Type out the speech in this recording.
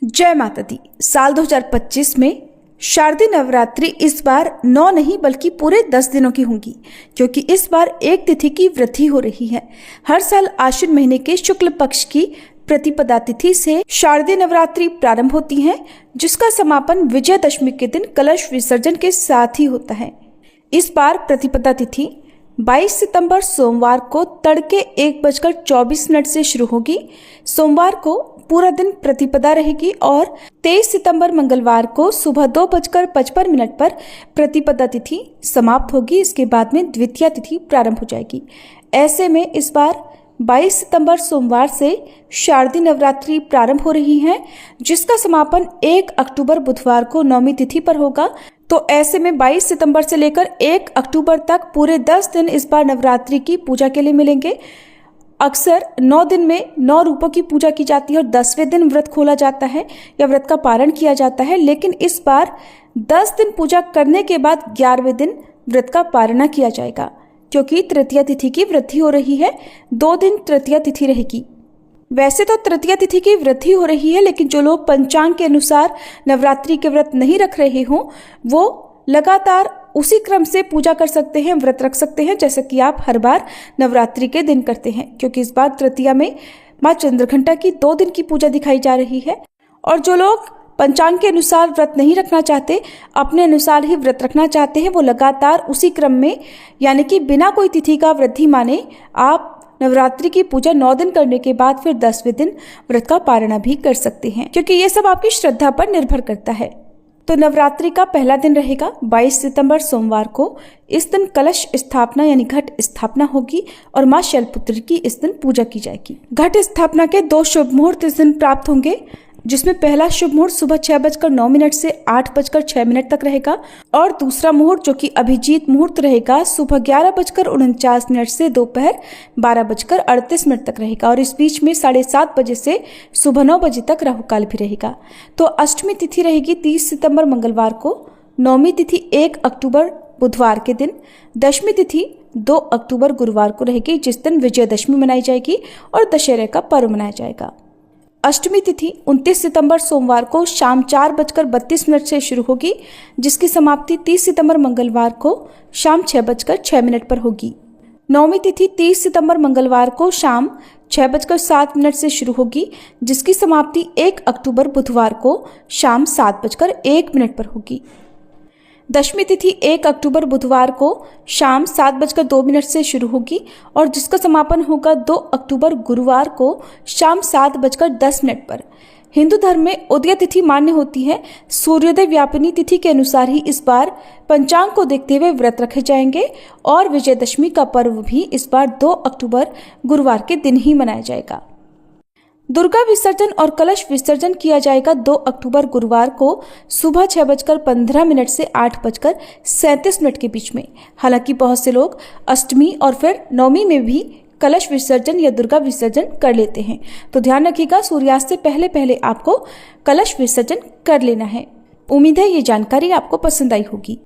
जय माता दी। साल 2025 में शारदीय नवरात्रि इस बार 9 नहीं बल्कि पूरे 10 दिनों की होंगी, क्योंकि इस बार एक तिथि की वृद्धि हो रही है। हर साल आश्विन महीने के शुक्ल पक्ष की प्रतिपदा तिथि से शारदीय नवरात्रि प्रारंभ होती है, जिसका समापन विजयदशमी के दिन कलश विसर्जन के साथ ही होता है। इस बार प्रतिपदा तिथि 22 सितंबर सोमवार को तड़के 1:24 से शुरू होगी। सोमवार को पूरा दिन प्रतिपदा रहेगी और 23 सितंबर मंगलवार को सुबह 2:55 पर प्रतिपदा तिथि समाप्त होगी। इसके बाद में द्वितीया तिथि प्रारंभ हो जाएगी। ऐसे में इस बार 22 सितंबर सोमवार से शारदीय नवरात्रि प्रारंभ हो रही है, जिसका समापन 1 अक्टूबर बुधवार को नौमी तिथि पर होगा। तो ऐसे में 22 सितंबर से लेकर 1 अक्टूबर तक पूरे 10 दिन इस बार नवरात्रि की पूजा के लिए मिलेंगे। अक्सर 9 दिन में 9 रूपों की पूजा की जाती है और 10वें दिन व्रत खोला जाता है या व्रत का पारण किया जाता है, लेकिन इस बार 10 दिन पूजा करने के बाद 11वें दिन व्रत का पारण किया जाएगा, क्योंकि तृतीया तिथि की वृद्धि हो रही है। 2 दिन तृतीया तिथि रहेगी। वैसे तो तृतीया तिथि की वृद्धि हो रही है, लेकिन जो लोग पंचांग के अनुसार नवरात्रि के व्रत नहीं रख रहे हों, वो लगातार उसी क्रम से पूजा कर सकते हैं, व्रत रख सकते हैं, जैसे कि आप हर बार नवरात्रि के दिन करते हैं। क्योंकि इस बार तृतीया में माँ चंद्रघंटा की 2 दिन की पूजा दिखाई जा रही है। और जो लोग पंचांग के अनुसार व्रत नहीं रखना चाहते, अपने अनुसार ही व्रत रखना चाहते हैं, वो लगातार उसी क्रम में, यानी कि बिना कोई तिथि का वृद्धि माने, आप नवरात्रि की पूजा 9 दिन करने के बाद फिर 10वें दिन व्रत का पारण भी कर सकते हैं, क्योंकि ये सब आपकी श्रद्धा पर निर्भर करता है। तो नवरात्रि का पहला दिन रहेगा 22 सितंबर सोमवार को। इस दिन कलश स्थापना यानी घट स्थापना होगी और मां शैलपुत्री की इस दिन पूजा की जाएगी। घट स्थापना के 2 शुभ मुहूर्त इस दिन प्राप्त होंगे, जिसमें पहला शुभ मुहूर्त सुबह 6:09 से 8:06 तक रहेगा और दूसरा मुहूर्त जो कि अभिजीत मुहूर्त रहेगा सुबह 11:49 से दोपहर 12:38 तक रहेगा। और इस बीच में 7:30 बजे से सुबह 9 बजे तक राहु काल भी रहेगा। तो अष्टमी तिथि रहेगी 30 सितंबर मंगलवार को, नौमी तिथि 1 अक्टूबर बुधवार के दिन, दशमी तिथि 2 अक्टूबर गुरुवार को रहेगी, जिस दिन विजयदशमी मनाई जाएगी और दशहरे का पर्व मनाया जाएगा। अष्टमी तिथि 29 सितंबर सोमवार को शाम 4:32 से शुरू होगी, जिसकी समाप्ति 30 सितंबर मंगलवार को शाम 6:06 पर होगी। नौमी तिथि 30 सितंबर मंगलवार को शाम 6:07 से शुरू होगी, जिसकी समाप्ति 1 अक्टूबर बुधवार को शाम 7:01 पर होगी। दशमी तिथि 1 अक्टूबर बुधवार को शाम 7:02 से शुरू होगी और जिसका समापन होगा 2 अक्टूबर गुरुवार को शाम 7:10 पर। हिंदू धर्म में उदय तिथि मान्य होती है। सूर्योदय व्यापिनी तिथि के अनुसार ही इस बार पंचांग को देखते हुए व्रत रखे जाएंगे और विजयदशमी का पर्व भी इस बार 2 अक्टूबर गुरुवार के दिन ही मनाया जाएगा। दुर्गा विसर्जन और कलश विसर्जन किया जाएगा 2 अक्टूबर गुरुवार को सुबह 6:15 से 8:37 के बीच में। हालांकि बहुत से लोग अष्टमी और फिर नौमी में भी कलश विसर्जन या दुर्गा विसर्जन कर लेते हैं, तो ध्यान रखिएगा सूर्यास्त से पहले पहले आपको कलश विसर्जन कर लेना है। उम्मीद है ये जानकारी आपको पसंद आई होगी।